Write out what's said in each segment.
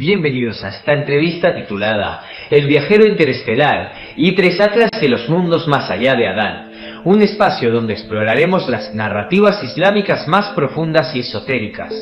Bienvenidos a esta entrevista titulada El viajero interestelar y tres atlas de los mundos más allá de Adán. Un espacio donde exploraremos las narrativas islámicas más profundas y esotéricas.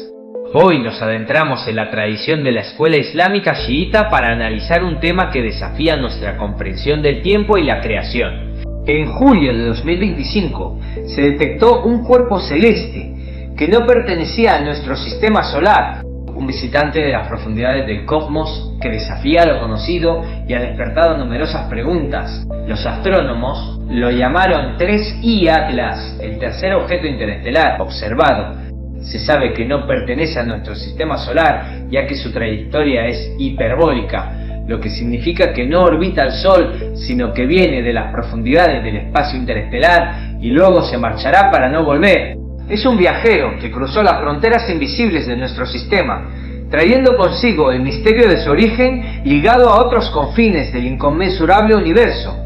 Hoy nos adentramos en la tradición de la escuela islámica chiita para analizar un tema que desafía nuestra comprensión del tiempo y la creación. En julio de 2025 se detectó un cuerpo celeste que no pertenecía a nuestro sistema solar, un visitante de las profundidades del cosmos que desafía lo conocido y ha despertado numerosas preguntas. Los astrónomos lo llamaron 3I Atlas, el tercer objeto interestelar observado. Se sabe que no pertenece a nuestro sistema solar, ya que su trayectoria es hiperbólica, lo que significa que no orbita al Sol, sino que viene de las profundidades del espacio interestelar y luego se marchará para no volver. Es un viajero que cruzó las fronteras invisibles de nuestro sistema, trayendo consigo el misterio de su origen ligado a otros confines del inconmensurable universo.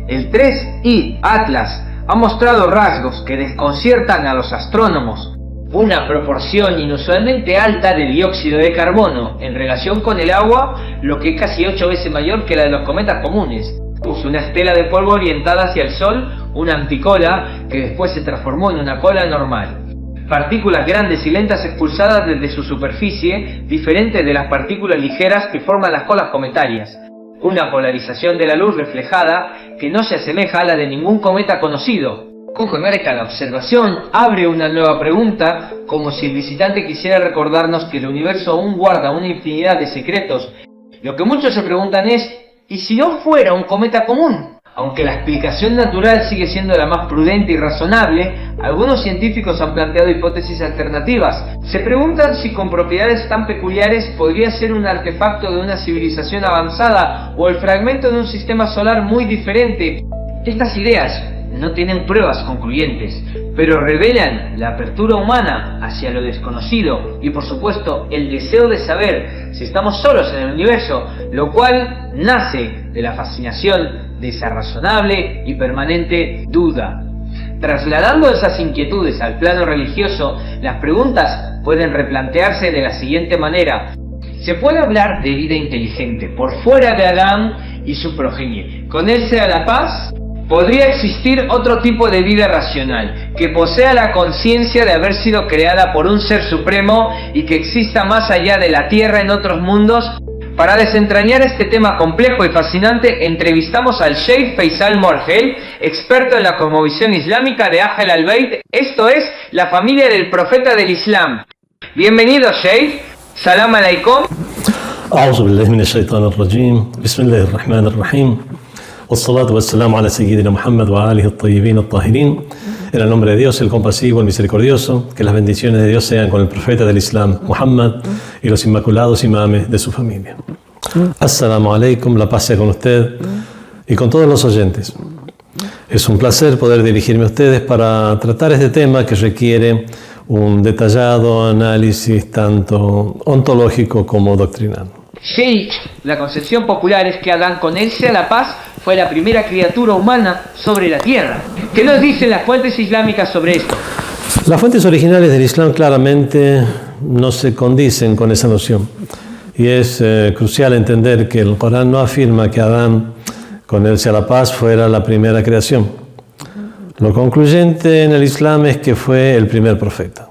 El 3I Atlas ha mostrado rasgos que desconciertan a los astrónomos. Una proporción inusualmente alta de dióxido de carbono en relación con el agua, lo que es casi 8 veces mayor que la de los cometas comunes. Una estela de polvo orientada hacia el Sol, una anticola que después se transformó en una cola normal. Partículas grandes y lentas expulsadas desde su superficie, diferentes de las partículas ligeras que forman las colas cometarias. Una polarización de la luz reflejada que no se asemeja a la de ningún cometa conocido. Ojo, cada observación abre una nueva pregunta, como si el visitante quisiera recordarnos que el universo aún guarda una infinidad de secretos. Lo que muchos se preguntan es, ¿y si no fuera un cometa común? Aunque la explicación natural sigue siendo la más prudente y razonable, algunos científicos han planteado hipótesis alternativas. Se preguntan si con propiedades tan peculiares podría ser un artefacto de una civilización avanzada o el fragmento de un sistema solar muy diferente. Estas ideas no tienen pruebas concluyentes, pero revelan la apertura humana hacia lo desconocido y por supuesto el deseo de saber si estamos solos en el universo, lo cual nace de la fascinación de esa razonable y permanente duda. Trasladando esas inquietudes al plano religioso, las preguntas pueden replantearse de la siguiente manera. ¿Se puede hablar de vida inteligente por fuera de Adán y su progenie? ¿Con él sea la paz? ¿Podría existir otro tipo de vida racional, que posea la conciencia de haber sido creada por un ser supremo y que exista más allá de la Tierra en otros mundos? Para desentrañar este tema complejo y fascinante, entrevistamos al Sheikh Faisal Morgel, experto en la cosmovisión islámica de Ahl al-Bayt, esto es, la familia del profeta del Islam. Bienvenido, Sheikh. Salam alaikum. أعوذ بالله من الشيطان الرجيم بسم الله الرحمن الرحيم والصلاة والسلام على سيدنا محمد وآله الطيبين الطاهرين. En el nombre de Dios, el compasivo, el misericordioso, que las bendiciones de Dios sean con el profeta del Islam, Muhammad, y los inmaculados imames de su familia. Assalamu alaikum, la paz sea con usted y con todos los oyentes. Es un placer poder dirigirme a ustedes para tratar este tema que requiere un detallado análisis tanto ontológico como doctrinal. Sheikh, la concepción popular es que Adán, con él sea la paz, fue la primera criatura humana sobre la tierra. ¿Qué nos dicen las fuentes islámicas sobre esto? Las fuentes originales del Islam claramente no se condicen con esa noción. Y es crucial entender que el Corán no afirma que Adán, con él sea la paz, fuera la primera creación. Lo concluyente en el Islam es que fue el primer profeta.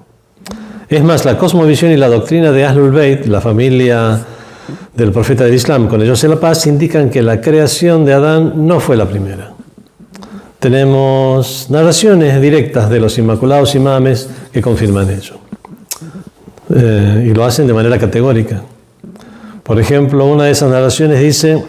Es más, la cosmovisión y la doctrina de Ahlul Bayt, la familia del profeta del Islam, con ellos en la paz, indican que la creación de Adán no fue la primera. Tenemos narraciones directas de los inmaculados imames que confirman ello. Y lo hacen de manera categórica. Por ejemplo, una de esas narraciones dice: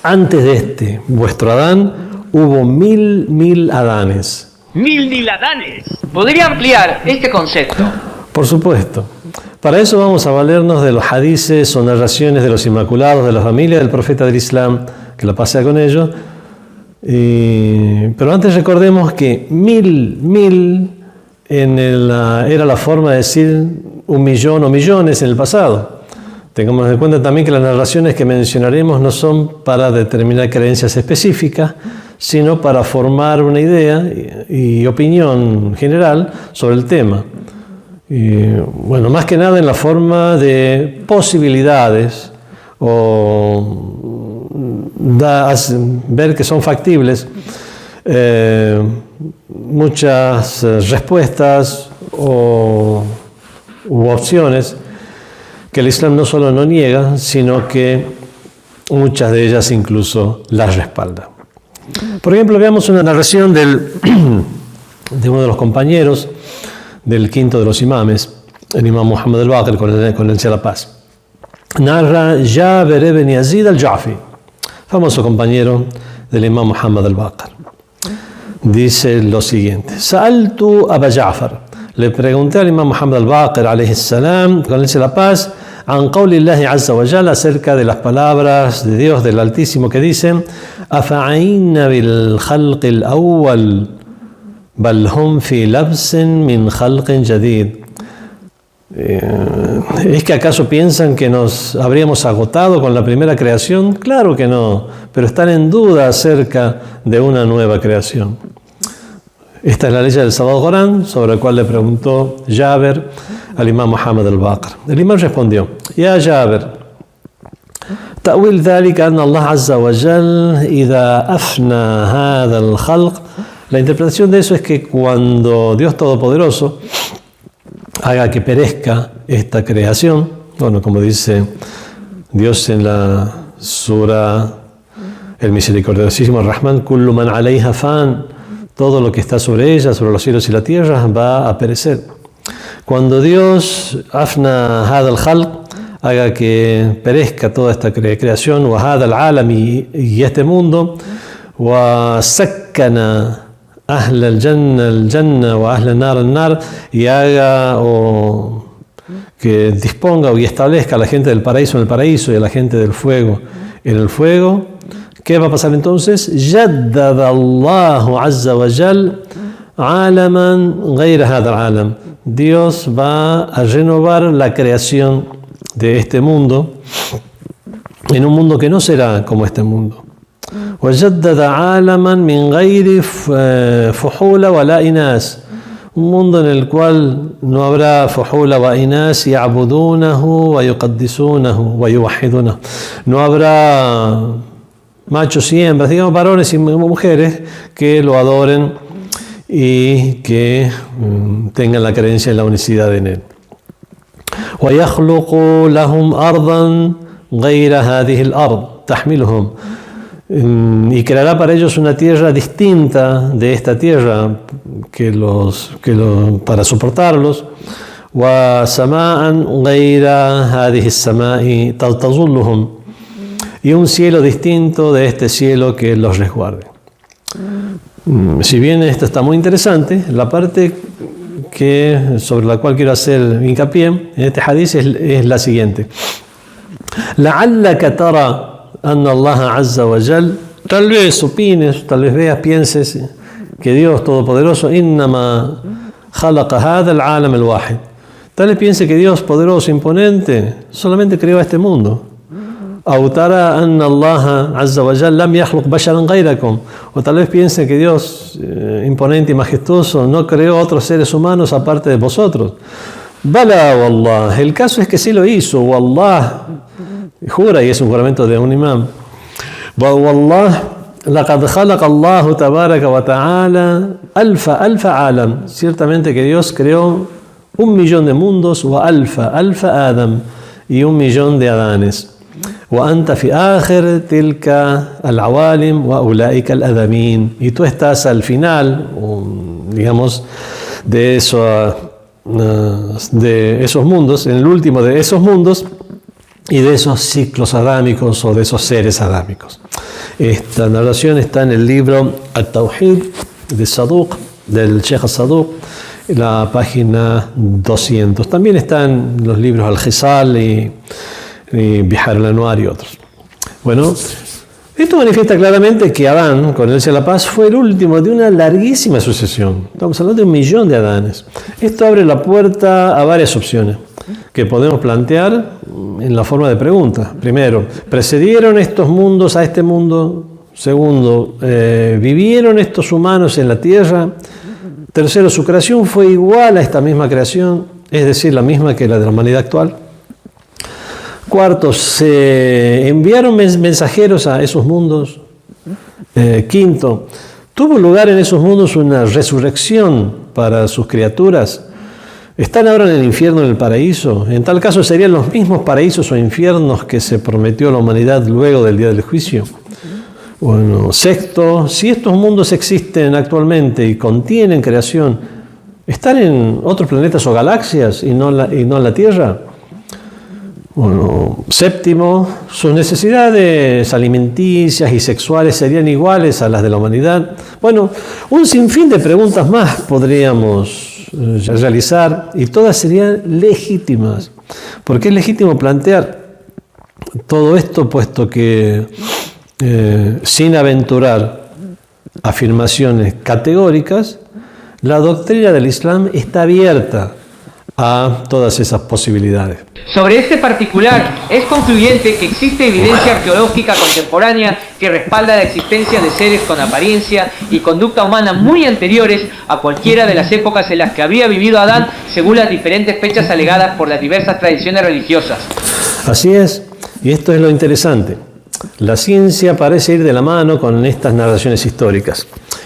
antes de este, vuestro Adán, hubo mil Adanes. ¡Mil Adanes! ¿Podría ampliar este concepto? Por supuesto. Para eso vamos a valernos de los hadices o narraciones de los inmaculados de la familia del profeta del Islam, que la paz sea con ellos. Pero antes recordemos que mil era la forma de decir 1 millón o millones en el pasado. Tengamos en cuenta también que las narraciones que mencionaremos no son para determinar creencias específicas, sino para formar una idea y opinión general sobre el tema. Y, bueno, más que nada en la forma de posibilidades o ver que son factibles muchas respuestas u opciones que el Islam no solo no niega, sino que muchas de ellas incluso las respalda. Por ejemplo, veamos una narración de uno de los compañeros del quinto de los imames, el imam Muhammad al-Baqir, con el sea la paz. Narra Jabir ibn Yazid al-Ja'fi, famoso compañero del imam Muhammad al-Baqir. Dice lo siguiente: Sa'altu Aba Ja'far, le pregunté al imam Muhammad al-Baqir alayhi salam, con el sea la paz, an qawlillahi azza wa jalla, acerca de las palabras de Dios del Altísimo que dicen: afa'inna bil khalqil awwal bal hum fi labsin min khalqin jadid. ¿Es que acaso piensan que nos habríamos agotado con la primera creación? Claro que no, pero están en duda acerca de una nueva creación. Esta es la ley del Sagrado Corán, sobre la cual le preguntó Jabir al imam Muhammad al-Baqir. El imam respondió: Ya Jabir, ta'wil ذلك أن الله عز وجل إذا أفنى هذا الخلق. La interpretación de eso es que cuando Dios Todopoderoso haga que perezca esta creación, bueno, como dice Dios en la sura el misericordiosísimo Rahman, kullu man alayha fan, todo lo que está sobre ella, sobre los cielos y la tierra, va a perecer. Cuando Dios afna hada al-khalq, haga que perezca toda esta creación, wa hada al-alam, y este mundo, wa sakkana ahl al-janna wa ahl al-nar, y haga o que disponga y establezca a la gente del paraíso en el paraíso y a la gente del fuego en el fuego. ¿Qué va a pasar entonces? Jaddada Allahu azza wa jal alaman ghayra hadha al-alam. Dios va a renovar la creación de este mundo en un mundo que no será como este mundo. وجدد عالما من غير فحول ولا إناس, un mundo en el cual no habrá fuhula wa inas ya'budunahu wa yuqaddisunahu wa yuwahhidunahu, no habrá machos y hembras, digamos varones y mujeres que lo adoren y que tengan la creencia en la unicidad en él. wa yakhluqu lahum ardan ghayra hadhihi al-ard tahmiluhum, y creará para ellos una tierra distinta de esta tierra para soportarlos. Wa sama'an ghayra hadhihi as-sama'i tazulluhum, y un cielo distinto de este cielo que los resguarde. Si bien esto está muy interesante, la parte sobre la cual quiero hacer hincapié en este hadith es la siguiente: la'allaka tara anna Allah azza wa jal, tal vez opines, tal vez veas, pienses que Dios Todopoderoso innama khalaqa hadha al-alam al-wahid, tal vez piense que Dios poderoso, imponente, solamente creó este mundo. Aw tara anna Allah azza wa jal lam yakhluq basharan ghayrakum, o tal vez piense que Dios imponente y majestuoso no creó otros seres humanos aparte de vosotros. Bala wallah, el caso es que sí lo hizo. Wallah, jura, y es un juramento de un imam. Wallah, laqad khalaqa Allahu tabaraka wa ta'ala alfa alam, ciertamente que Dios creó 1.000.000 de mundos, wa alfa Adam, y 1.000.000 de Adanes. Wa anta fi akhir tilka al-awalim wa ulaika al-adamin, y tú estás al final, digamos, de esos mundos, en el último de esos mundos y de esos ciclos adámicos o de esos seres adámicos. Esta narración está en el libro At-Tawhid de Saduq, del Sheikh Saduq, en la página 200. También están los libros Al-Khisal y Bihar al-Anwar y otros. Bueno, esto manifiesta claramente que Adán, con él sea la paz, fue el último de una larguísima sucesión. Estamos hablando de 1.000.000 de Adanes. Esto abre la puerta a varias opciones que podemos plantear en la forma de pregunta. Primero, ¿precedieron estos mundos a este mundo? Segundo, ¿vivieron estos humanos en la tierra? Tercero, ¿su creación fue igual a esta misma creación? es decir, la misma que la de la humanidad actual. Cuarto, se enviaron mensajeros a esos mundos. Quinto, tuvo lugar en esos mundos una resurrección para sus criaturas. ¿Están ahora en el infierno o en el paraíso? En tal caso serían los mismos paraísos o infiernos que se prometió a la humanidad luego del día del juicio. Bueno, sexto, si estos mundos existen actualmente y contienen creación, ¿están en otros planetas o galaxias y no en la Tierra? Bueno, séptimo, sus necesidades alimenticias y sexuales serían iguales a las de la humanidad. Bueno, un sinfín de preguntas más podríamos realizar y todas serían legítimas. Porque es legítimo plantear todo esto, puesto que sin aventurar afirmaciones categóricas, la doctrina del Islam está abierta a todas esas posibilidades. Sobre este particular, es concluyente que existe evidencia arqueológica contemporánea que respalda la existencia de seres con apariencia y conducta humana muy anteriores a cualquiera de las épocas en las que había vivido Adán, según las diferentes fechas alegadas por las diversas tradiciones religiosas. Así es, y esto es lo interesante. La ciencia parece ir de la mano con estas narraciones históricas.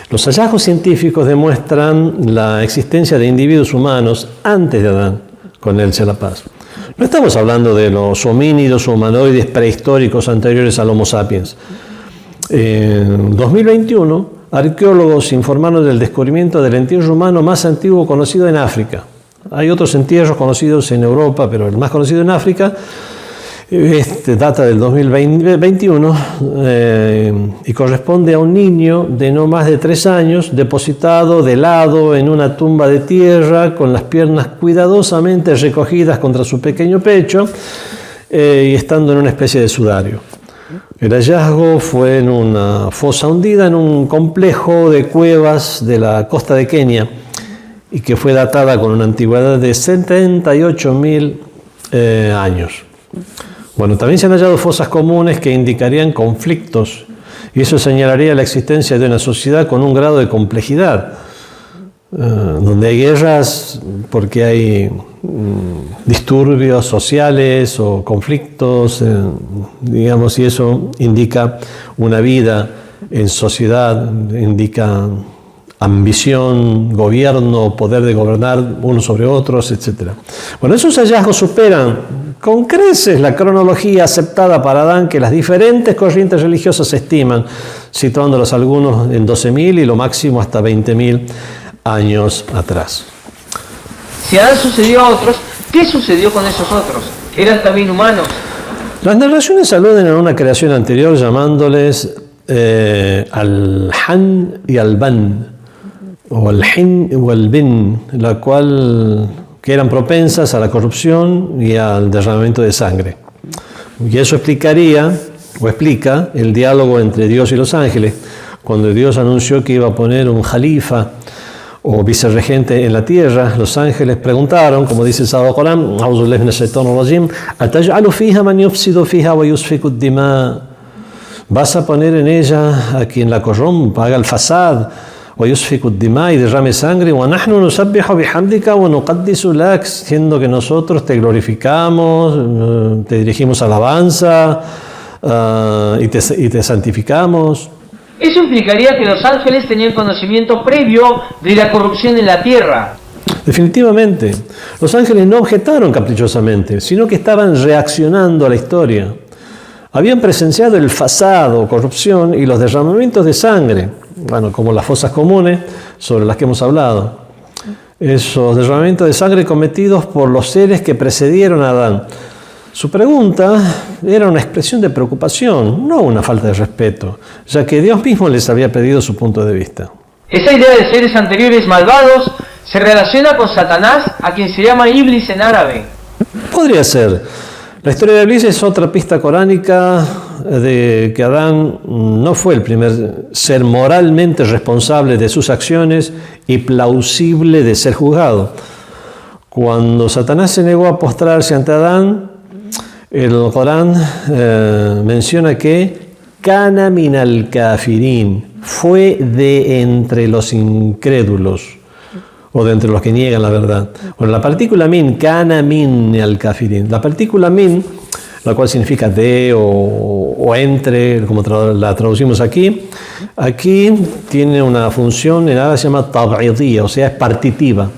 Los hallazgos científicos demuestran la existencia de individuos humanos antes de Adán, con él sea la paz. No estamos hablando de los homínidos o humanoides prehistóricos anteriores al Homo sapiens. En 2021, arqueólogos informaron del descubrimiento del entierro humano más antiguo conocido en África. Hay otros entierros conocidos en Europa, pero el más conocido en África data del 2021 y corresponde a un niño de no más de 3 años depositado de lado en una tumba de tierra con las piernas cuidadosamente recogidas contra su pequeño pecho y estando en una especie de sudario. El hallazgo fue en una fosa hundida en un complejo de cuevas de la costa de Kenia y que fue datada con una antigüedad de 78.000 años. Bueno, también se han hallado fosas comunes que indicarían conflictos y eso señalaría la existencia de una sociedad con un grado de complejidad, donde hay guerras porque hay disturbios sociales o conflictos, digamos, y eso indica una vida en sociedad, indica ambición, gobierno, poder de gobernar unos sobre otros, etc. Bueno, esos hallazgos superan con creces la cronología aceptada para Adán que las diferentes corrientes religiosas estiman, situándolos algunos en 12.000 y lo máximo hasta 20.000 años atrás. Si Adán sucedió a otros, ¿qué sucedió con esos otros? ¿Eran también humanos? Las narraciones aluden a una creación anterior llamándoles al-Han y al-Ban, o al-Hin o al-Bin, la cual que eran propensas a la corrupción y al derramamiento de sangre. Y eso explicaría, o explica, el diálogo entre Dios y los ángeles, cuando Dios anunció que iba a poner un jalifa o vicerregente en la tierra. Los ángeles preguntaron, como dice el Sagrado Corán, ¿vas a poner en ella a quien la corrompa, haga el fasad, y derrame sangre, siendo que nosotros te glorificamos, te dirigimos alabanza y te santificamos? Eso implicaría que los ángeles tenían conocimiento previo de la corrupción en la tierra. Definitivamente. Los ángeles no objetaron caprichosamente, sino que estaban reaccionando a la historia. Habían presenciado el fasado, corrupción y los derramamientos de sangre, bueno, como las fosas comunes sobre las que hemos hablado. Esos derramamientos de sangre cometidos por los seres que precedieron a Adán. Su pregunta era una expresión de preocupación, no una falta de respeto, ya que Dios mismo les había pedido su punto de vista. Esa idea de seres anteriores malvados se relaciona con Satanás, a quien se llama Iblis en árabe. Podría ser. La historia de Iblis es otra pista coránica de que Adán no fue el primer ser moralmente responsable de sus acciones y plausible de ser juzgado. Cuando Satanás se negó a postrarse ante Adán, el Corán menciona que Kana minal kafirin, fue de entre los incrédulos. o de entre los que niegan la verdad. Bueno, la partícula min, kana min al kafirin. La partícula min, la cual significa de o entre, como la traducimos aquí tiene una función en árabe, se llama tab'idiyya, o sea, es partitiva.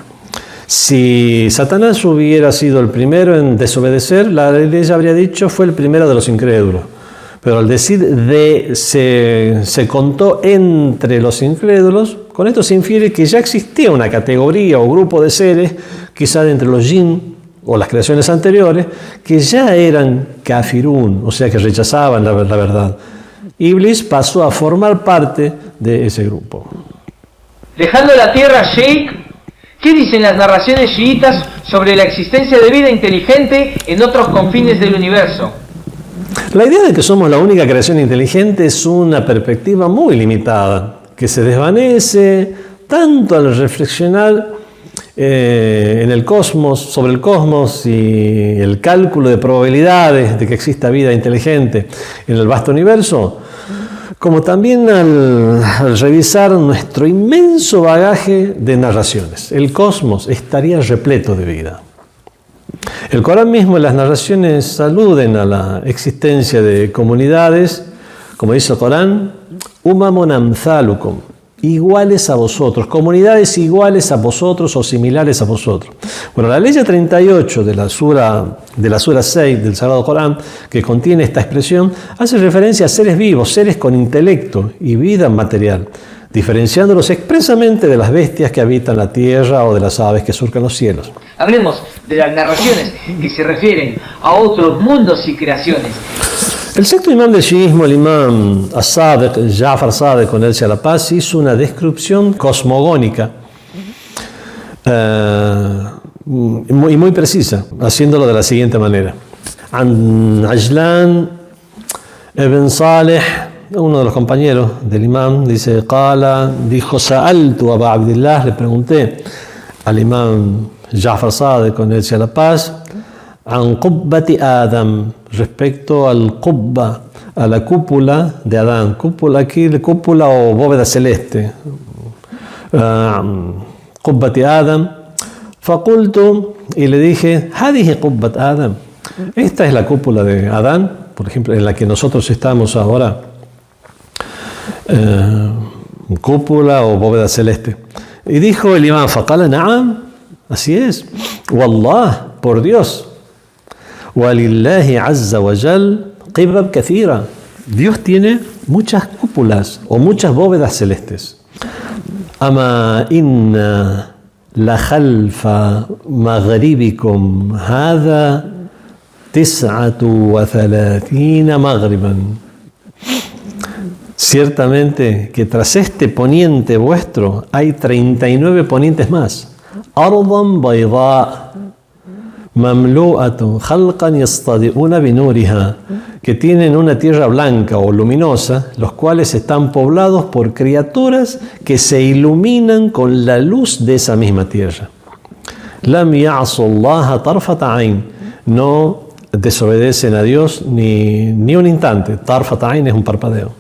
Si Satanás hubiera sido el primero en desobedecer, la ley habría dicho fue el primero de los incrédulos. Pero al decir se contó entre los incrédulos, con esto se infiere que ya existía una categoría o grupo de seres, quizá de entre los jinn o las creaciones anteriores, que ya eran kafirún, o sea que rechazaban la verdad. Iblis pasó a formar parte de ese grupo. Dejando la tierra, Sheikh, ¿qué dicen las narraciones chiitas sobre la existencia de vida inteligente en otros confines del universo? La idea de que somos la única creación inteligente es una perspectiva muy limitada, que se desvanece tanto al reflexionar en el cosmos, sobre el cosmos y el cálculo de probabilidades de que exista vida inteligente en el vasto universo, como también al revisar nuestro inmenso bagaje de narraciones. El cosmos estaría repleto de vida. El Corán mismo, en las narraciones, aluden a la existencia de comunidades, como dice el Corán, umamun amthalukum, iguales a vosotros, comunidades iguales a vosotros o similares a vosotros. Bueno, la ley 38 de la sura 6 del Sagrado Corán, que contiene esta expresión, hace referencia a seres vivos, seres con intelecto y vida material, diferenciándolos expresamente de las bestias que habitan la tierra o de las aves que surcan los cielos. Hablemos de las narraciones que se refieren a otros mundos y creaciones. El sexto imán del shiismo, el imán As-Sadiq, Ja'far Sadiq, con él sea la paz, hizo una descripción cosmogónica muy precisa, haciéndolo de la siguiente manera. An Ajlan ibn Saleh, uno de los compañeros del imán, dice, dijo, Sa'altu Aba Abdillah, le pregunté al imán Ja'far Sadiq, con él sea la paz, an qubbati Adam, respecto al qubba, a la cúpula de Adán. Cúpula aquí, cúpula o bóveda celeste. Qubbati Adam. Faqultu, y le dije, hadihi qubbat Adam. Esta es la cúpula de Adán, por ejemplo, en la que nosotros estamos ahora. Cúpula o bóveda celeste. Y dijo el imán, faqala na'am, así es. Wallah, por Dios. Walillahi azza wa jal qibab kathira. Dios tiene muchas cúpulas o muchas bóvedas celestes. Ama inna la khalfa maghribikum hada 39 maghriban. Ciertamente que tras este poniente vuestro hay 39 ponientes más. Ardan bayda mamlu'atun khalqan yastadi'una binuriha, que tienen una tierra blanca o luminosa, los cuales están poblados por criaturas que se iluminan con la luz de esa misma tierra. Lam ya'su Allah tarfata ayn, no desobedecen a Dios ni un instante. Tarfata ayn es un parpadeo.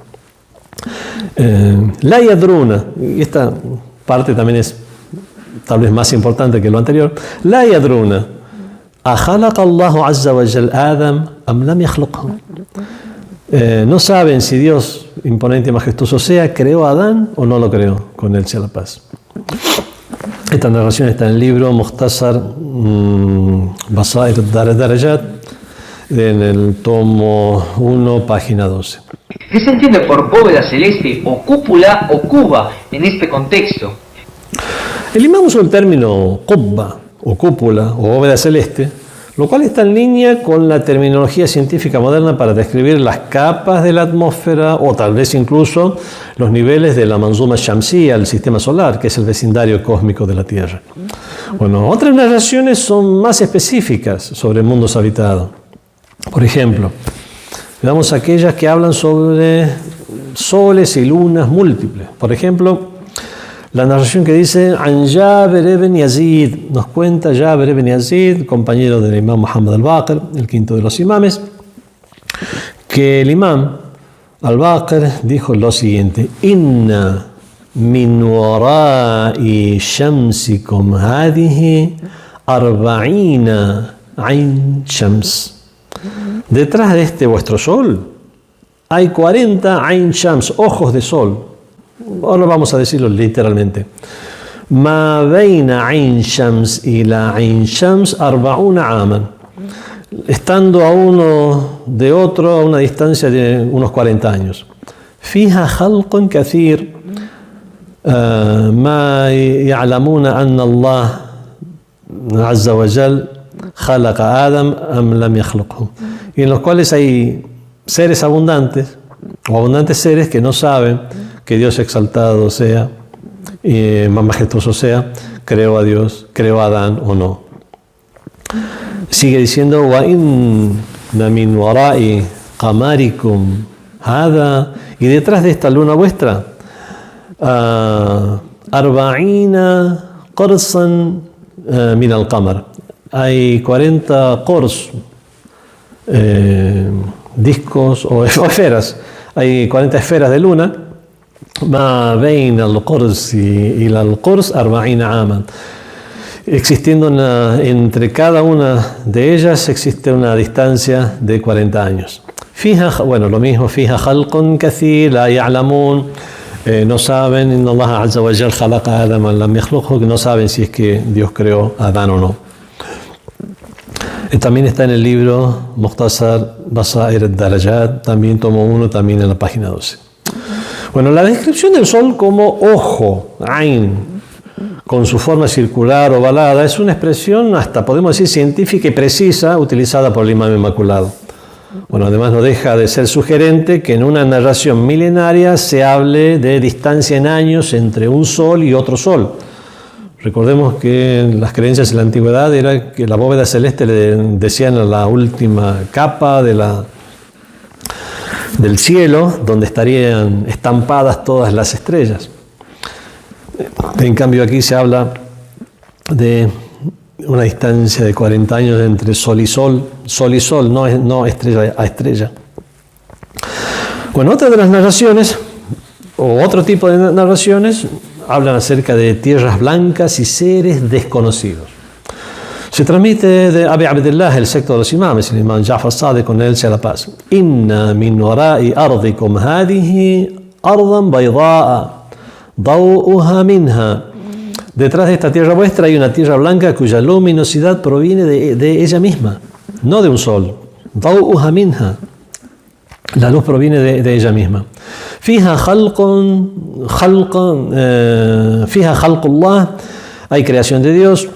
La yadruna, y esta parte también es tal vez más importante que lo anterior. La yadruna أخلق الله عز وجل آدم أم لم يخلقه. No saben si Dios, imponente y majestuoso sea, creó a Adán o no lo creó, con él sea la paz. Esta narración está en el libro Mukhtasar Basair ad-Darajat, en el tomo 1, página 12. ¿Qué se entiende por bóveda celeste o cúpula o cuba en este contexto? El imán usó el término qubba o cúpula o bóveda celeste, lo cual está en línea con la terminología científica moderna para describir las capas de la atmósfera o tal vez incluso los niveles de la Manzuma Shamsiyya, el sistema solar, que es el vecindario cósmico de la Tierra. Bueno, otras narraciones son más específicas sobre mundos habitados. Por ejemplo, veamos aquellas que hablan sobre soles y lunas múltiples. Por ejemplo, la narración que dice, An Jabir ibn Yazid, nos cuenta Jabir ibn Yazid, compañero del imam Muhammad al-Baqir, el quinto de los imames, que el imam al-Baqir dijo lo siguiente, Inna من وراء شمسكم هذه 40 عين شمس. Detrás de este vuestro sol hay 40 Ain Shams, ojos de sol. Ahora vamos a decirlo literalmente. ما بين عين شمس إلى عين شمس 40 عاما. Estando a uno de otro a una distancia de unos 40 años. فيها خلق كثير ما يعلمون أن الله عز وجل خلق آدم أم لم يخلقه. Y en los cuales hay seres abundantes o abundantes seres que no saben que Dios exaltado sea y más majestuoso sea, creó a Dios, creó a Adán o no. Sigue diciendo وَإِنَّ مِنْ وَرَاءِ قَمَرِكُمْ هَذَا, y detrás de esta luna vuestra 40 قرصا من القمر, hay 40 qors, discos o esferas, hay 40 esferas de luna. ما بين القرص إلى القرص 40 عاما, existiendo entre cada una de ellas existe una distancia de 40 años. فيها, bueno, lo mismo, فيها خلق كثير لا يعلمون, no saben, إن الله عز وجل خلق آدم لم يخلقه, no saben si es que Dios creó a Adán o no. También está en el libro Mukhtasar Basair al-Darajat, también tomo 1, también en la página 12. Bueno, la descripción del sol como ojo, Ain, con su forma circular o ovalada, es una expresión hasta podemos decir científica y precisa utilizada por el Imam Inmaculado. Bueno, además no deja de ser sugerente que en una narración milenaria se hable de distancia en años entre un sol y otro sol. Recordemos que las creencias en la antigüedad era que la bóveda celeste le decían a la última capa del cielo, donde estarían estampadas todas las estrellas. En cambio aquí se habla de una distancia de 40 años entre sol y sol, no estrella a estrella. Bueno, otra de las narraciones, o otro tipo de narraciones, hablan acerca de tierras blancas y seres desconocidos. Se transmite de Abi Abdullah, el sexto de los imames, el imam Ja'far Sadiq, con él sea la paz. Inna min wara'i ardikum hadihi ardan bayda'a daw'uha minha. Detrás de esta tierra vuestra hay una tierra blanca cuya luminosidad proviene de ella misma, no de un sol. Daw'uha minha. La luz proviene de ella misma. Fiha khalqullah, hay creación de Dios.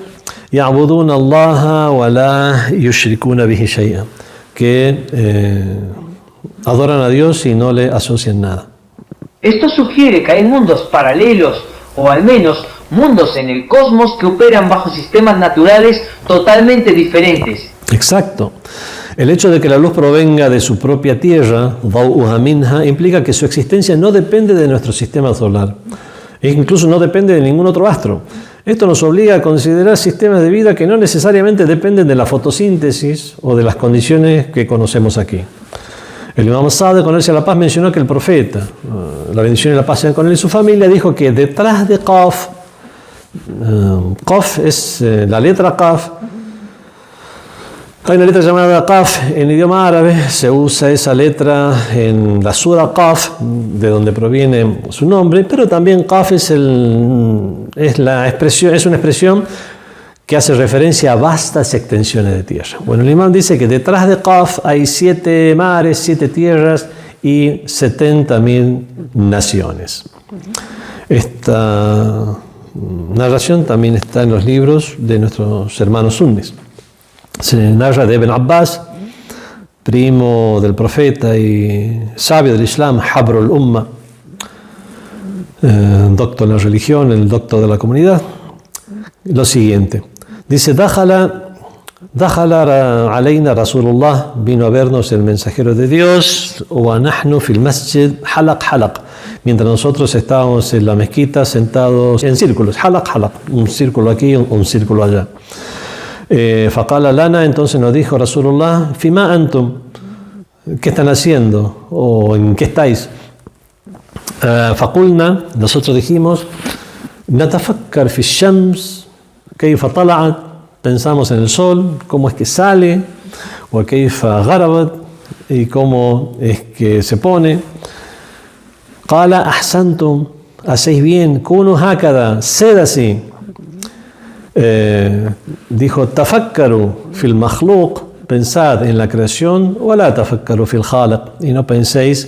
يعبدون الله ولا يشركون به شيئا, que adoran a Dios y no le asocian nada. Esto sugiere que hay mundos paralelos, o al menos mundos en el cosmos que operan bajo sistemas naturales totalmente diferentes. Exacto. El hecho de que la luz provenga de su propia tierra, ضوءها منها, implica que su existencia no depende de nuestro sistema solar, e incluso no depende de ningún otro astro. Esto nos obliga a considerar sistemas de vida que no necesariamente dependen de la fotosíntesis o de las condiciones que conocemos aquí. El Imam Sadiq, con él sea la paz, mencionó que el profeta, la bendición y la paz sean con él y su familia, dijo que detrás de Qaf, Qaf es la letra Qaf, hay una letra llamada Qaf en idioma árabe, se usa esa letra en la sura Qaf, de donde proviene su nombre, pero también Qaf es una expresión que hace referencia a vastas extensiones de tierra. Bueno, el imán dice que detrás de Qaf hay 7 mares, 7 tierras y 70.000 naciones. Esta narración también está en los libros de nuestros hermanos sunnis. Se narra de Ibn Abbas, primo del profeta y sabio del Islam, Habrul Umma, doctor de la religión, el doctor de la comunidad, lo siguiente. Dice, Dakhala alayna Rasulullah, vino a vernos el mensajero de Dios, wa nahnu fil masjid halaq, mientras nosotros estábamos en la mezquita sentados en círculos, halaq, un círculo aquí, un círculo allá. Faqala lana, entonces nos dijo Rasulullah, fima antum, ¿qué están haciendo? ¿O en qué estáis? فقلنا, nosotros dijimos, نتفكر في الشمس كيف طلعت, pensamos en el sol, cómo es que sale, وكيف غربت, y cómo es que se pone. قال أحسنتم, hacéis bien, كونوا هكذا, sed así. Dijo, تفكروا في المخلوق, pensad en la creación, ولا تفكروا في الخالق, y no penséis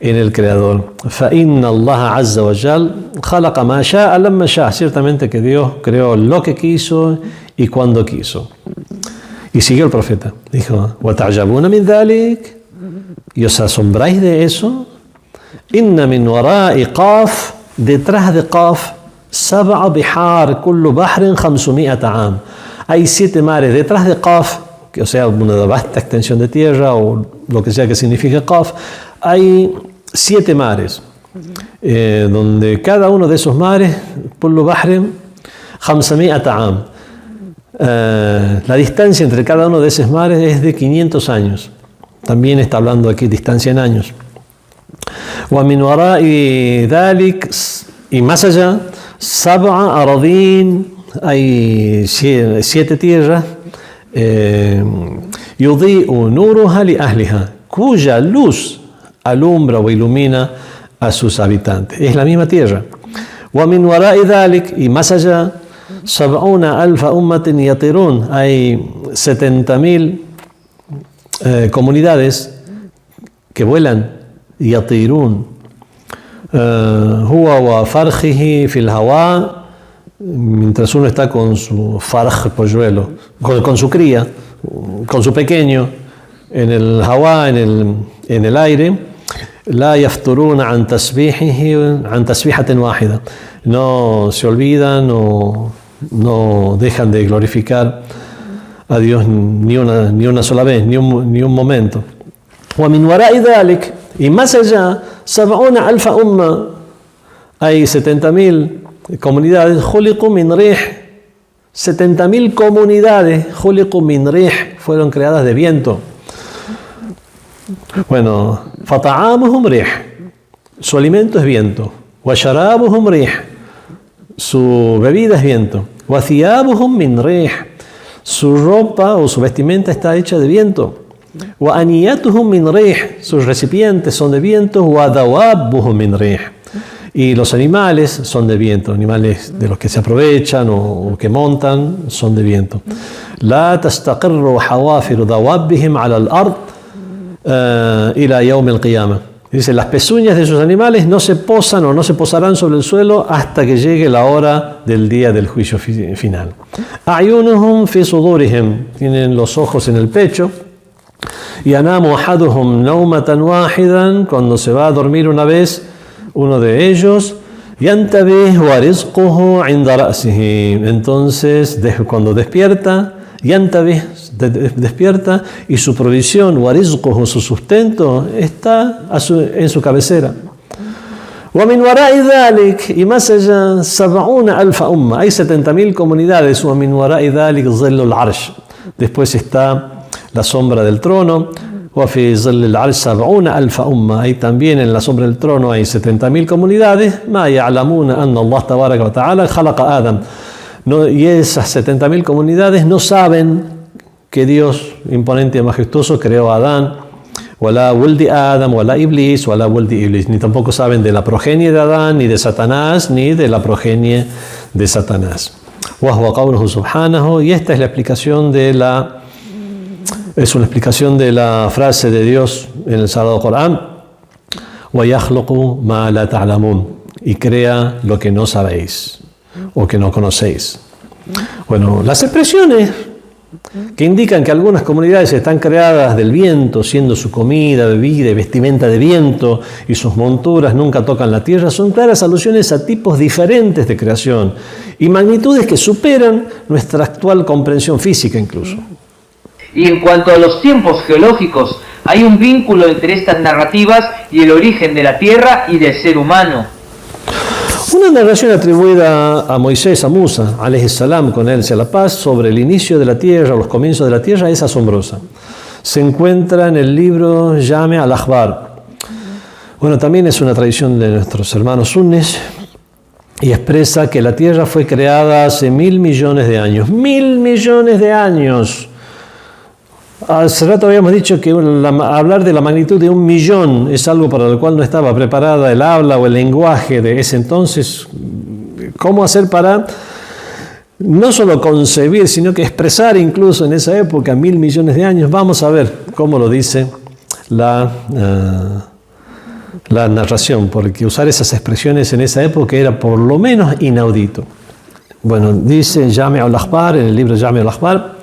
en el creador. فإن الله عز وجل خلق ما شاء لما شاء, ciertamente que Dios creó lo que quiso y cuando quiso. Y siguió el profeta, dijo, وتعجبون من ذلك, y os asombráis de eso. إن من وراء قاف, detrás de قاف, 7 بحار كل بحر 500 عام. Hay 7 mares detrás de قاف, o sea, una vasta extensión de tierra o lo que sea que signifique قاف. Hay 7 mares, donde cada uno de esos mares, كل بحر 500 عام. La distancia entre cada uno de esos mares es de 500 años. También está hablando aquí distancia en años. ومن وراء ذلك, y más allá, 7 أراضين, hay 7 tierras, يضيء نورها لأهلها, cuya luz alumbra o ilumina a sus habitantes. Es la misma tierra. ومن وراء ذلك, y más allá, 70,000 أمة يطيرون, hay 70,000 comunidades que vuelan. يطيرون هو وفرخه في الهواء, mientras uno está con su farj, polluelo, con su cría, con su pequeño en el hawa, en el aire. لا يفترون عن تسبيحه عن تسبيحة واحدة, no se olvidan o no dejan de glorificar a Dios ni una sola vez, ni un momento. ومن وراء ذلك, y más allá, 70,000 أمة, hay 70,000 comunidades, خلقوا من ريح, 70,000 comunidades, خلقوا من ريح, fueron creadas de viento. Bueno, فطعامهم ريح, su alimento es viento. وشرابهم ريح, su bebida es viento. وثيابهم من ريح, su ropa o su vestimenta está hecha de viento. وأنياتهم من ريح, sus recipientes son de viento. وَدَوَابُهُم مِّن ريح, y los animales son de viento, animales de los que se aprovechan o que montan son de viento. لا تستقر حوافر دوابهم على الأرض إلى يوم القيامة. Dice, las pezuñas de sus animales no se posan o no se posarán sobre el suelo hasta que llegue la hora del día del juicio final. أعينهم في صدورهم, tienen los ojos en el pecho. ينام أحدهم نومة واحدا, cuando se va a dormir una vez uno de ellos. ينتبه ورزقه عند رأسه, entonces cuando despierta, ينتبه, despierta, y su provisión, ورزقه, su sustento, está en su cabecera. ومن وراء ذلك, y más allá, 70,000 أمة, hay 70,000 comunidades. ومن وراء ذلك ظل العرش, después está la sombra del trono. وفي ظل العرش 70,000 أمة, hay también en la sombra del trono hay 70,000 comunidades. ما يعلمون أن الله تبارك وتعالى خلق آدم, no, y esas 70,000 comunidades no saben que Dios imponente y majestuoso creó a Adán. ولا ولد آدم ولا إبليس ولا ولد إبليس, ni tampoco saben de la progenie de Adán, ni de Satanás, ni de la progenie de Satanás. وهو قوله سبحانه, y esta es la explicación es una explicación de la frase de Dios en el Sagrado Corán: وَيَخْلُقُ مَا لَا تَعْلَمُونَ, y crea lo que no sabéis o que no conocéis. Bueno, las expresiones que indican que algunas comunidades están creadas del viento, siendo su comida, bebida y vestimenta de viento, y sus monturas nunca tocan la tierra, son claras alusiones a tipos diferentes de creación y magnitudes que superan nuestra actual comprensión física incluso. Y en cuanto a los tiempos geológicos, hay un vínculo entre estas narrativas y el origen de la tierra y del ser humano. Una narración atribuida a Moisés, a Musa, alayhi salam, con él sea la paz, sobre el inicio de la tierra, los comienzos de la tierra, es asombrosa. Se encuentra en el libro Jame al-Akhbar. Bueno, también es una tradición de nuestros hermanos sunnis y expresa que la tierra fue creada hace 1.000 millones de años. 1.000 millones de años. Hace rato habíamos dicho que hablar de la magnitud de 1 millón es algo para lo cual no estaba preparada el habla o el lenguaje de ese entonces. ¿Cómo hacer para no solo concebir, sino que expresar incluso en esa época 1.000 millones de años? Vamos a ver cómo lo dice la narración, porque usar esas expresiones en esa época era por lo menos inaudito. Bueno, dice Jami' al-Akhbar, en el libro Jami' al-Akhbar,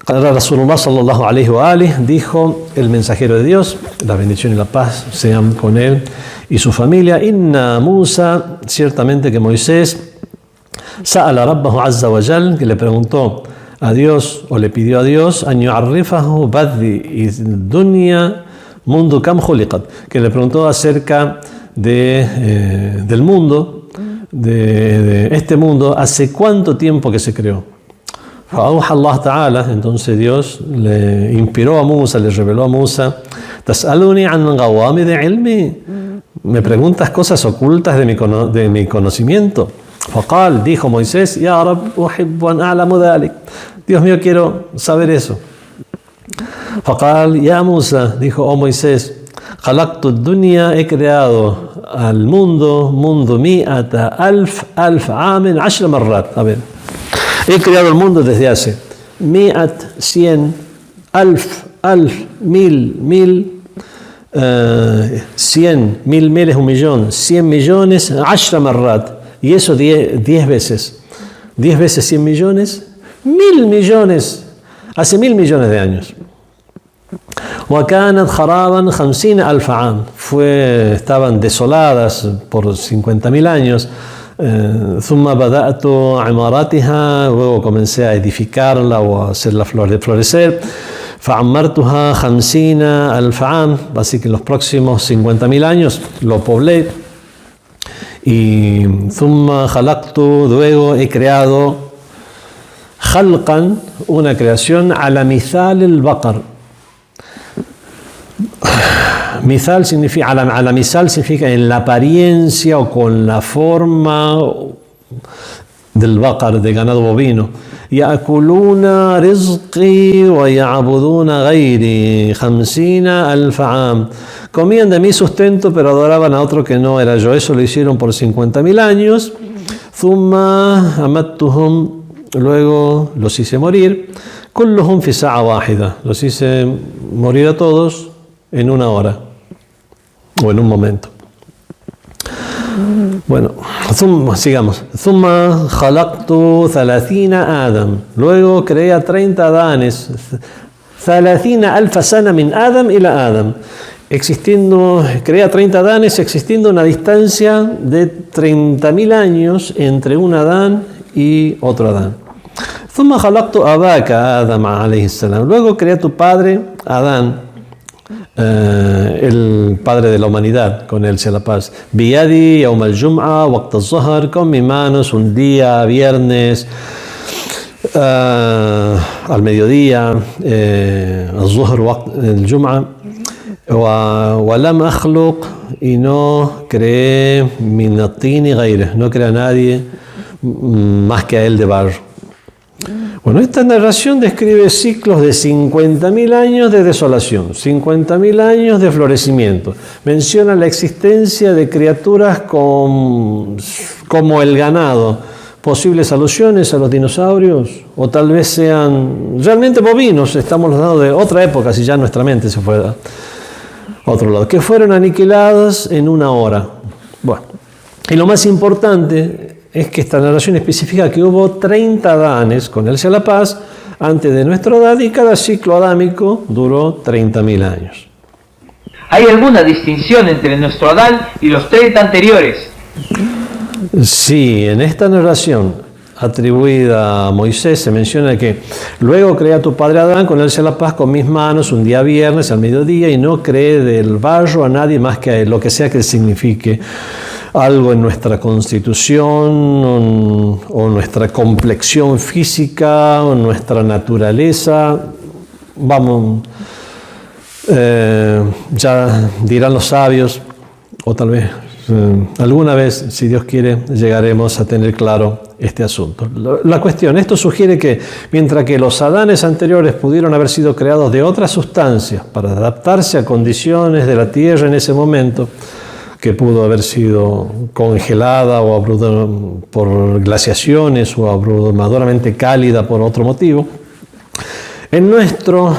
Rasulullah sallallahu alayhi wa alihi, dijo el mensajero de Dios, la bendición y la paz sean con él y su familia: Inna Musa, ciertamente que Moisés, sa'ala rabbahu azza wa jal, que le preguntó a Dios o le pidió a Dios, an yu'arrifahu baddi dunya mundu kam khuliqat, que le preguntó acerca del mundo, de este mundo, hace cuánto tiempo que se creó. Allah Ta'ala, entonces Dios le inspiró a Musa, le reveló a Musa: Tas'aluni an ghawamid ilmi, me preguntas cosas ocultas de mi conocimiento. Faqal, dijo Moisés: Ya Rab, uhibbu an a'lamu dhalik, Dios mío, quiero saber eso. Faqal, ya Musa, dijo: oh Moisés, khalaqtu ad-dunya, he creado al mundo, mundu mi'ata alf amen 10 marrat. A ver, he creado el mundo desde hace mi'at, 100, alf, mil, 100, mil es 1 millón, 100 millones, 10 marrat, y eso 10 veces. 10 veces 100 millones, 1.000 millones, hace 1.000 millones de años. وكانت خرابا 50,000 عام, estaban desoladas por 50.000 años. ثم بدأت عماراتها, luego comencé a edificarla o a hacerla florecer. فعمرتها 50,000 عام, así que en los próximos 50.000 años lo poblé. Y ثم خلقت, luego he creado خلقا, una creación, على مثال البقر. Misal significa, ala misal significa en la apariencia o con la forma del baqar, de ganado bovino. Ya'kuluna rizqi wa ya'buduna ghairi 50,000 عام. Comían de mi sustento, pero adoraban a otro que no era yo. Eso lo hicieron por 50.000 años. Thumma amattuhum, luego los hice morir. Kulluhum fi sa'a wahida, los hice morir a todos en 1 hora o en un momento. Bueno, sigamos. Thumma khalaqtu 30 Adam, luego creé a 30 Adanes. 30,000 sana min Adam ila Adam, creé a 30 Adanes existiendo una distancia de 30.000 años entre un Adán y otro Adán. Thumma khalaqtu abaka Adam alayhi salam, luego creé a tu padre Adán, el padre de la humanidad, con él sea la paz. Biyadi yawm al-jum'a waqt al-zuhr, con mis manos un día viernes al mediodía, al-zuhr waqt al-jum'a. Wa lam akhluq, y no creé min at-tini ghayrihi, no creé a nadie más que a él de barro. Bueno, esta narración describe ciclos de 50.000 años de desolación, 50.000 años de florecimiento. Menciona la existencia de criaturas como el ganado, posibles alusiones a los dinosaurios, o tal vez sean realmente bovinos. Estamos hablando de otra época, si ya nuestra mente se fue a otro lado, que fueron aniquiladas en 1 hora. Bueno, y lo más importante es que esta narración especifica que hubo 30 Adanes, con él sea la paz, antes de nuestra edad, y cada ciclo adámico duró 30.000 años. ¿Hay alguna distinción entre nuestro Adán y los 30 anteriores? Sí, en esta narración atribuida a Moisés se menciona que luego creé a tu padre Adán, con él sea la paz, con mis manos un día viernes al mediodía, y no creé del barro a nadie más que a él, lo que sea que signifique. Algo en nuestra constitución o nuestra complexión física o nuestra naturaleza. Vamos, ya dirán los sabios o tal vez alguna vez, si Dios quiere, llegaremos a tener claro este asunto. La cuestión, esto sugiere que mientras que los Adanes anteriores pudieron haber sido creados de otras sustancias para adaptarse a condiciones de la tierra en ese momento, que pudo haber sido congelada o por glaciaciones o abrumadoramente cálida por otro motivo, en nuestro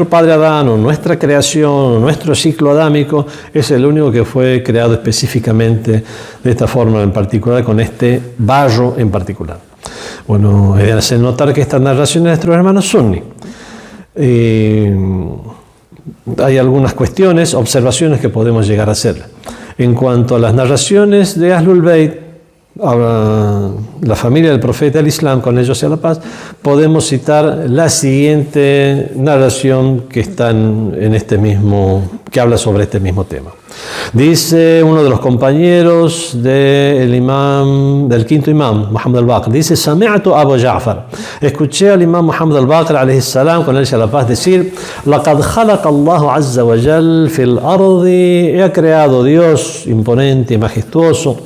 padre Adán, o nuestra creación, o nuestro ciclo adámico, es el único que fue creado específicamente de esta forma en particular, con este barro en particular. Bueno, he de hacer notar que estas narraciones de nuestros hermanos sunni, hay algunas cuestiones, observaciones que podemos llegar a hacer. En cuanto a las narraciones de Ahlul Bayt, la familia del profeta del Islam, con ellos sea la paz, podemos citar la siguiente narración que está que habla sobre este mismo tema. Dice uno de los compañeros del quinto imam, Muhammad al-Baqir, dice: Sami'tu Abu Ja'far, escuché al imam Muhammad al-Baqir alayhi salam, con él sea la paz, decir: Laqad khalaqa Allahu azza wa jal fil ardi, ha creado Dios imponente y majestuoso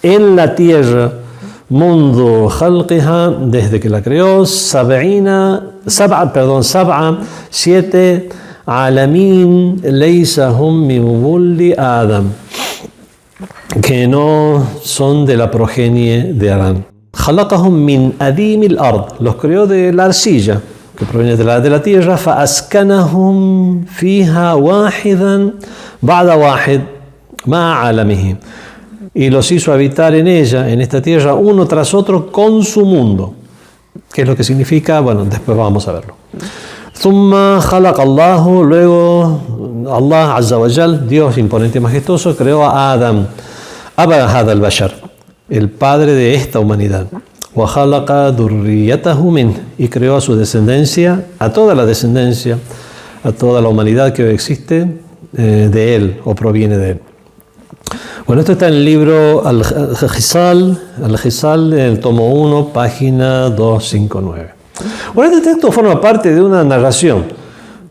en la tierra, mundu khalqiha, desde que la creó, siete alamin laysa hum min wuldi Adam, que no son de la progenie de Adán. Khalaqahum min adim al-ard, los creó de la arcilla que proviene de la tierra. Fa askanahum fiha wahidan ba'da wahid ma alamihi, y los hizo habitar en ella, en esta tierra, uno tras otro con su mundo. ¿Qué es lo que significa? Bueno, después vamos a verlo. Thumma khalaqa Allahu, luego Allah Azza wa Jal, Dios imponente y majestuoso, creó a Adam, Aba hada al-bashar, el padre de esta humanidad. Wa khalaqa dhurriyatahu min, y creó a su descendencia, a toda la descendencia, a toda la humanidad que existe de él o proviene de él. Bueno, esto está en el libro Al-Khisal, en el tomo 1, página 259. Bueno, este texto forma parte de una narración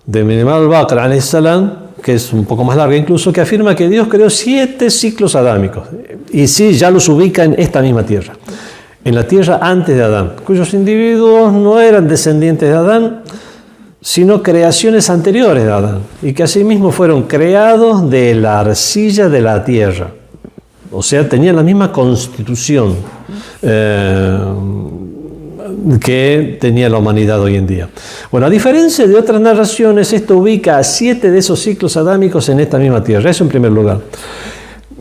de Imam al-Baqir alayhi salam, que es un poco más larga incluso, que afirma que Dios creó 7 ciclos adámicos, y sí, ya los ubica en esta misma tierra, en la tierra antes de Adán, cuyos individuos no eran descendientes de Adán, sino creaciones anteriores de Adán, y que asimismo fueron creados de la arcilla de la tierra. O sea, tenían la misma constitución que tenía la humanidad hoy en día. Bueno, a diferencia de otras narraciones, esto ubica a 7 de esos ciclos adámicos en esta misma tierra. Eso en primer lugar.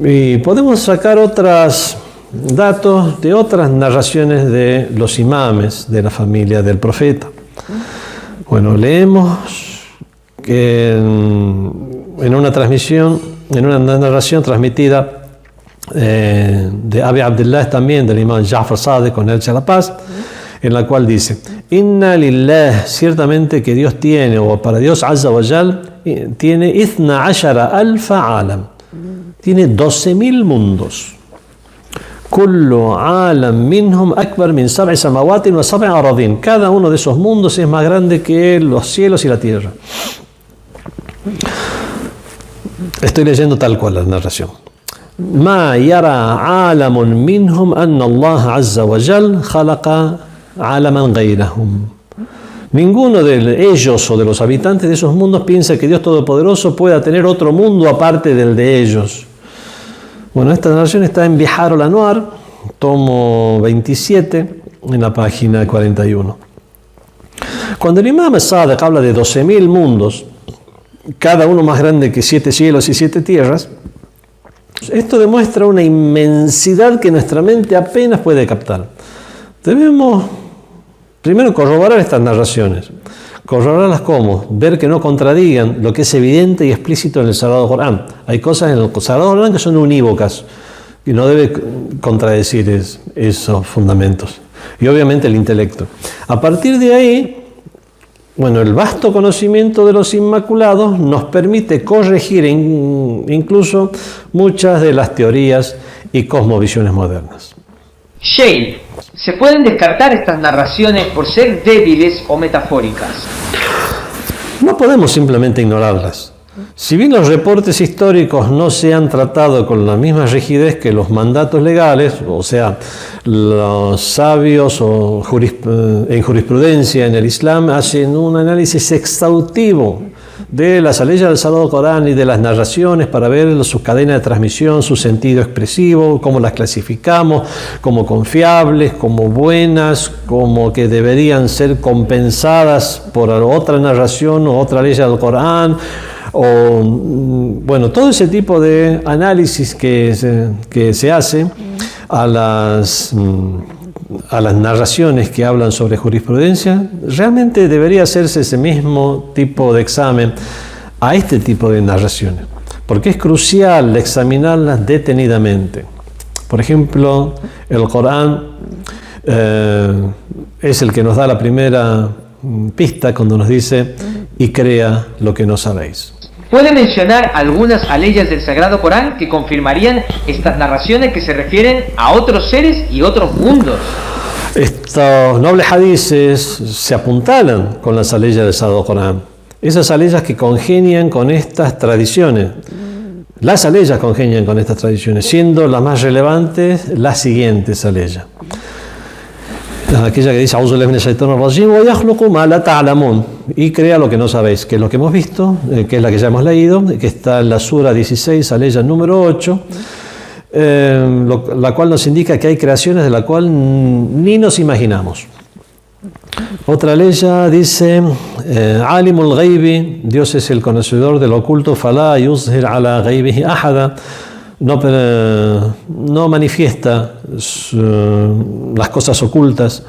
Y podemos sacar otros datos de otras narraciones de los imames de la familia del profeta. Bueno, leemos que en una narración transmitida de Abi Abdullah, también del imam Ja'far Sadiq, con él sea la paz, en la cual dice: Inna lillah, ciertamente que Dios tiene, o para Dios Azza wa Jal, tiene 12 alfa alam, tiene 12.000 mundos. Kullu alam minhum akbar min 7 samawatin wa 7 aradin, cada uno de esos mundos es más grande que los cielos y la tierra. Estoy leyendo tal cual la narración. Ma yara alamun minhum anna Allah Azza wa Jal khalaqa alaman ghayrahum. Ninguno de ellos o de los habitantes de esos mundos piensa que Dios Todopoderoso pueda tener otro mundo aparte del de ellos. Bueno, esta narración está en Bihar al-Anwar, tomo 27, en la página 41. Cuando el imam Sadiq habla de 12.000 mundos, cada uno más grande que 7 cielos y 7 tierras, esto demuestra una inmensidad que nuestra mente apenas puede captar. Debemos primero corroborar estas narraciones. Corroborarlas ¿cómo? Ver que no contradigan lo que es evidente y explícito en el Sagrado Corán. Hay cosas en el Sagrado Corán que son unívocas y no debe contradecir esos fundamentos. Y obviamente el intelecto. A partir de ahí, bueno, el vasto conocimiento de los Inmaculados nos permite corregir incluso muchas de las teorías y cosmovisiones modernas. Sheikh, ¿se pueden descartar estas narraciones por ser débiles o metafóricas? No podemos simplemente ignorarlas. Si bien los reportes históricos no se han tratado con la misma rigidez que los mandatos legales, o sea, los sabios en jurisprudencia en el Islam hacen un análisis exhaustivo de las leyes del Sagrado Corán y de las narraciones para ver su cadena de transmisión, su sentido expresivo, cómo las clasificamos, como confiables, como buenas, como que deberían ser compensadas por otra narración o otra ley del Corán, o bueno, todo ese tipo de análisis que se hace a las narraciones que hablan sobre jurisprudencia, realmente debería hacerse ese mismo tipo de examen a este tipo de narraciones, porque es crucial examinarlas detenidamente. Por ejemplo, el Corán es el que nos da la primera pista cuando nos dice: y crea lo que no sabéis. ¿Puede mencionar algunas aleyas del Sagrado Corán que confirmarían estas narraciones que se refieren a otros seres y otros mundos? Estos nobles hadices se apuntalan con las aleyas del Sagrado Corán. Esas aleyas que congenian con estas tradiciones. Las aleyas congenian con estas tradiciones, siendo las más relevantes las siguientes aleyas. Aquella que dice: y crea lo que no sabéis, que es lo que hemos visto, que es la que ya hemos leído, que está en la Sura 16, aleya número 8, la cual nos indica que hay creaciones de la cual ni nos imaginamos. Otra aleya dice: Alimul Ghaibi, Dios es el conocedor del oculto, Fala yuzhir ala ghaibihi ahada, no manifiesta las cosas ocultas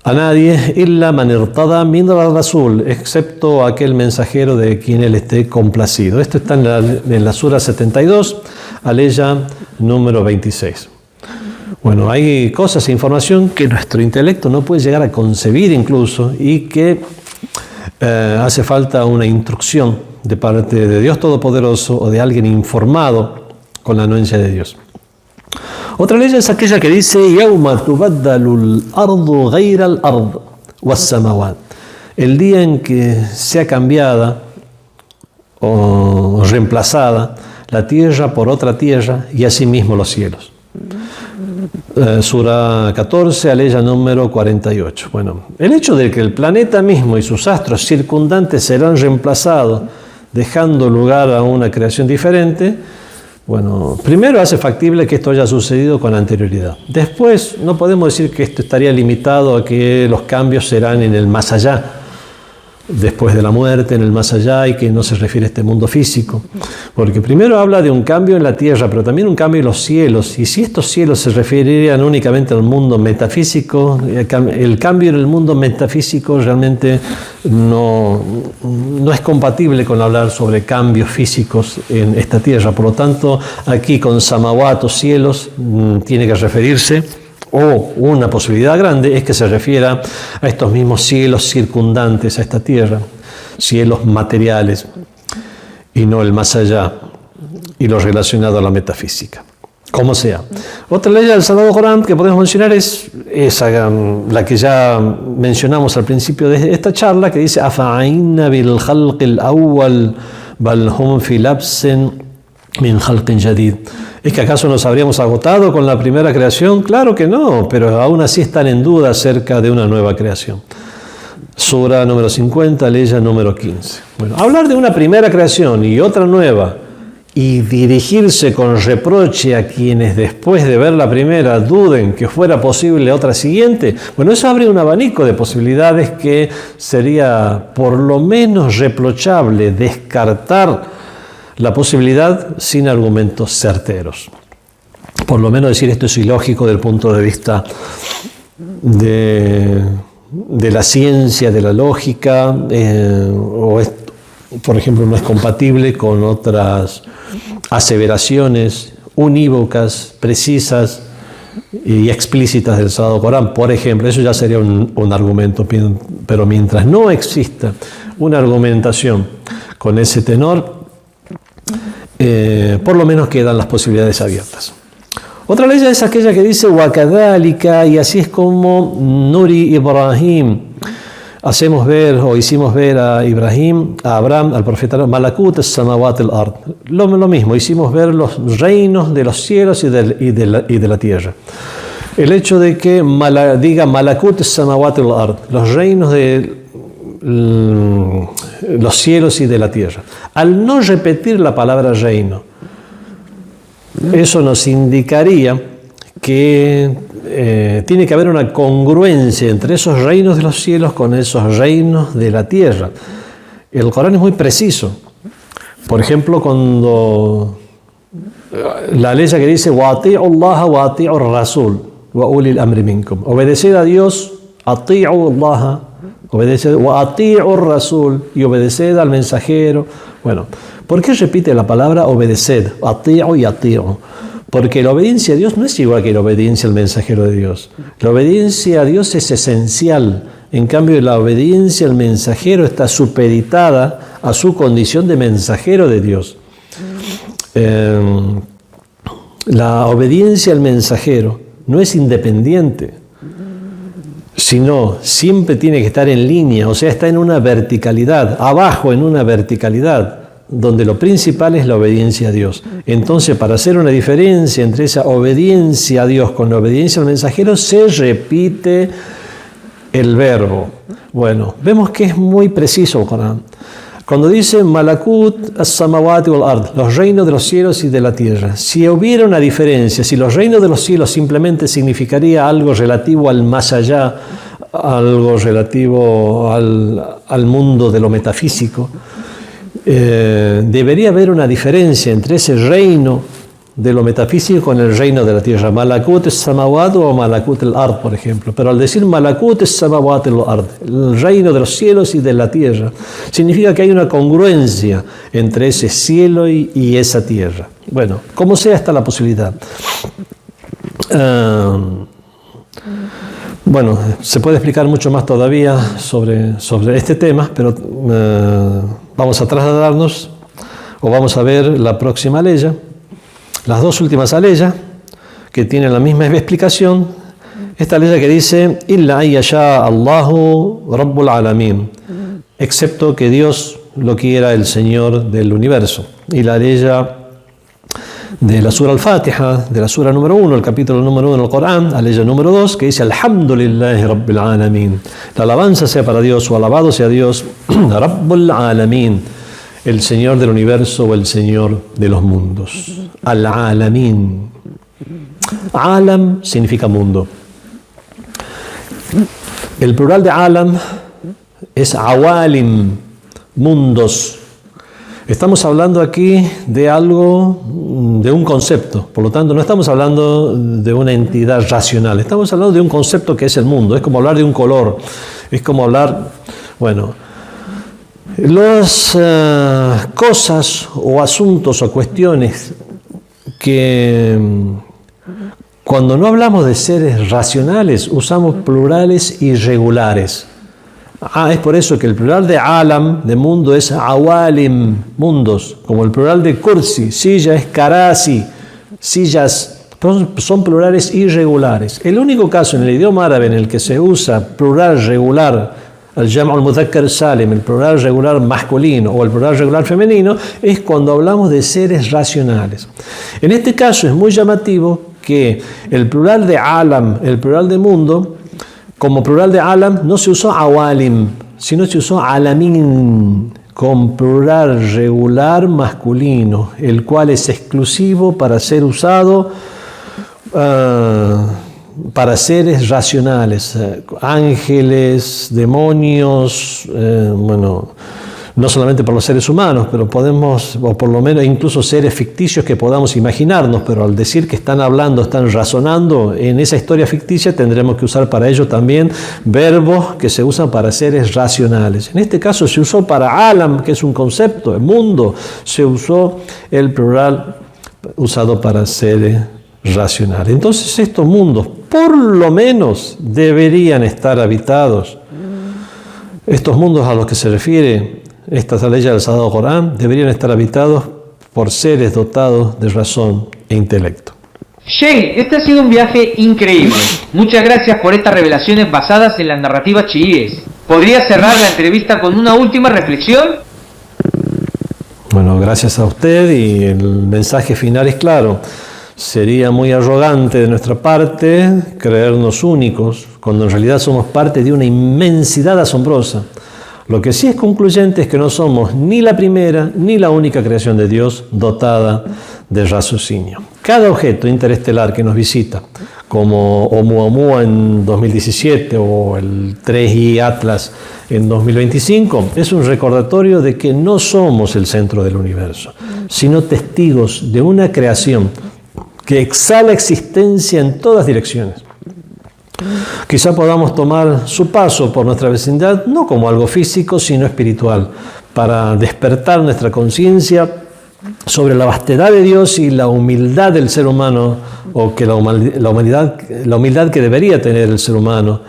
a nadie, illa man irtada min rasul, excepto aquel mensajero de quien él esté complacido. Esto está en la Sura 72, aleya número 26. Bueno, hay cosas e información que nuestro intelecto no puede llegar a concebir incluso, y que hace falta una instrucción de parte de Dios Todopoderoso o de alguien informado con la anuencia de Dios. Otra ley es aquella que dice: يَوْمَ تُبَدَّلُ الْأَرْضُ غَيْرَ الْأَرْضِ وَالسَّمَوَاتِ, el día en que sea cambiada o reemplazada la tierra por otra tierra y asimismo los cielos. Sura 14, aleya número 48. Bueno, el hecho de que el planeta mismo y sus astros circundantes serán reemplazados, dejando lugar a una creación diferente, bueno, primero hace factible que esto haya sucedido con anterioridad. Después, no podemos decir que esto estaría limitado a que los cambios serán en el más allá, después de la muerte, en el más allá, y que no se refiere a este mundo físico. Porque primero habla de un cambio en la tierra, pero también un cambio en los cielos. Y si estos cielos se referirían únicamente al mundo metafísico, el cambio en el mundo metafísico realmente no es compatible con hablar sobre cambios físicos en esta tierra. Por lo tanto, aquí con samawat o cielos tiene que referirse, o una posibilidad grande es que se refiera a estos mismos cielos circundantes a esta tierra, cielos materiales, y no el más allá y lo relacionado a la metafísica. Como sea. Otra ley del Sagrado Corán que podemos mencionar es esa, la que ya mencionamos al principio de esta charla, que dice: أَفَعَيْنَ بِالْخَلْقِ الْأَوَّلِ بَلْ هُمْ فِي لَبْسٍ مِنْ خَلْقٍ جَدِيدٍ. ¿Es que acaso nos habríamos agotado con la primera creación? Claro que no, pero aún así están en duda acerca de una nueva creación. Sura número 50, aleya número 15. Bueno, hablar de una primera creación y otra nueva, y dirigirse con reproche a quienes después de ver la primera duden que fuera posible otra siguiente, bueno, eso abre un abanico de posibilidades que sería por lo menos reprochable descartar la posibilidad sin argumentos certeros. Por lo menos decir esto es ilógico desde el punto de vista de la ciencia, de la lógica, por ejemplo, no es compatible con otras aseveraciones unívocas, precisas y explícitas del Sagrado Corán. Por ejemplo, eso ya sería un argumento, pero mientras no exista una argumentación con ese tenor, por lo menos quedan las posibilidades abiertas. Otra ley es aquella que dice: وَكَذَلِكَ, y así es como Nuri Ibrahim hacemos ver o hicimos ver a Ibrahim, a Abraham, al profeta, Malakut as-samawat al-ard. Lo mismo, hicimos ver los reinos de los cielos y de la tierra. El hecho de que diga Malakut as-samawat al-ard, los reinos de los cielos y de la tierra. Al no repetir la palabra reino, eso nos indicaría que tiene que haber una congruencia entre esos reinos de los cielos con esos reinos de la tierra. El Corán es muy preciso. Por ejemplo, cuando la ley que dice وَأَطِيعُوا اللَّهَ وَأَطِيعُوا الرَّسُولَ وَأُولِي الْأَمْرِ مِنكُم, obedeced a Dios, أَطِيعُوا اللَّهَ, obedeced, وَأَطِيعُوا الرَّسُولَ, y obedeced al mensajero. Bueno, ¿por qué repite la palabra obedeced? أَطِيعُوا y أَطِيعُوا. Porque la obediencia a Dios no es igual que la obediencia al mensajero de Dios. La obediencia a Dios es esencial. En cambio, la obediencia al mensajero está supeditada a su condición de mensajero de Dios. La obediencia al mensajero no es independiente, sino siempre tiene que estar en línea, o sea, está en una verticalidad, abajo en una verticalidad, donde lo principal es la obediencia a Dios. Entonces, para hacer una diferencia entre esa obediencia a Dios con la obediencia al mensajero, se repite el verbo. Bueno, vemos que es muy preciso el Corán. Cuando dice Malakut as-samawati wal-ard, los reinos de los cielos y de la tierra, si hubiera una diferencia, si los reinos de los cielos simplemente significaría algo relativo al más allá, algo relativo al mundo de lo metafísico, debería haber una diferencia entre ese reino de lo metafísico con el reino de la tierra. Malakut as-samawat o Malakut al-ard, por ejemplo. Pero al decir Malakut as-samawat al-ard, el reino de los cielos y de la tierra, significa que hay una congruencia entre ese cielo y esa tierra. Bueno, como sea, está la posibilidad. Bueno, se puede explicar mucho más todavía sobre este tema, pero vamos a trasladarnos, o vamos a ver la próxima aleya, las dos últimas aleyas, que tienen la misma explicación. Esta aleya que dice, Illa ayyasha Allahu Rabbul Alamin, excepto que Dios lo quiera, el Señor del universo. Y la aleya de la sura al-Fatiha, de la sura número 1, el capítulo número 1 del Corán, aleya número 2, que dice Alhamdulillahi Rabbil Alamin. La alabanza sea para Dios, o alabado sea Dios, Rabbul Alamin, el Señor del universo o el Señor de los mundos. Al-Alamin. Alam significa mundo. El plural de Alam es Awalim, mundos. Estamos hablando aquí de algo, de un concepto. Por lo tanto, no estamos hablando de una entidad racional. Estamos hablando de un concepto que es el mundo. Es como hablar de un color. Es como hablar, bueno, las cosas o asuntos o cuestiones que cuando no hablamos de seres racionales usamos plurales irregulares. Es por eso que el plural de alam, de mundo, es awalim, mundos, como el plural de kursi, silla, es karasi, sillas, son plurales irregulares. El único caso en el idioma árabe en el que se usa plural regular, el Jam' al-Mudhakkar Salim, el plural regular masculino o el plural regular femenino, es cuando hablamos de seres racionales. En este caso es muy llamativo que el plural de alam, el plural de mundo, como plural de alam no se usó awalim, sino se usó alamin, con plural regular masculino, el cual es exclusivo para ser usado para seres racionales, ángeles, demonios, bueno, no solamente para los seres humanos, pero podemos, o por lo menos incluso seres ficticios que podamos imaginarnos, pero al decir que están hablando, están razonando en esa historia ficticia, tendremos que usar para ello también verbos que se usan para seres racionales. En este caso se usó para alam, que es un concepto, el mundo, se usó el plural usado para seres racionales. Entonces estos mundos, por lo menos, deberían estar habitados. Estos mundos a los que se refiere esta ley del Sagrado Corán deberían estar habitados por seres dotados de razón e intelecto. Sheikh, este ha sido un viaje increíble. Muchas gracias por estas revelaciones basadas en las narrativas chiíes. ¿Podría cerrar la entrevista con una última reflexión? Bueno, gracias a usted, y el mensaje final es claro. Sería muy arrogante de nuestra parte creernos únicos, cuando en realidad somos parte de una inmensidad asombrosa. Lo que sí es concluyente es que no somos ni la primera ni la única creación de Dios dotada de raciocinio. Cada objeto interestelar que nos visita, como Oumuamua en 2017 o el 3I Atlas en 2025, es un recordatorio de que no somos el centro del universo, sino testigos de una creación que exhala existencia en todas direcciones. Quizá podamos tomar su paso por nuestra vecindad no como algo físico, sino espiritual, para despertar nuestra conciencia sobre la vastedad de Dios y la humildad del ser humano, o que la humildad que debería tener el ser humano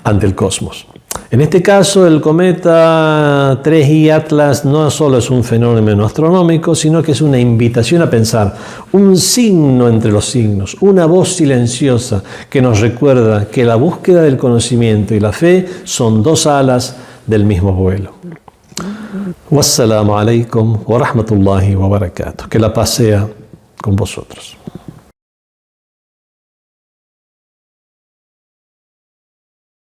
ante el cosmos. En este caso, el cometa 3I Atlas no solo es un fenómeno astronómico, sino que es una invitación a pensar, un signo entre los signos, una voz silenciosa que nos recuerda que la búsqueda del conocimiento y la fe son dos alas del mismo vuelo. Wassalamu alaikum wa rahmatullahi wa barakatuh. Que la paz sea con vosotros.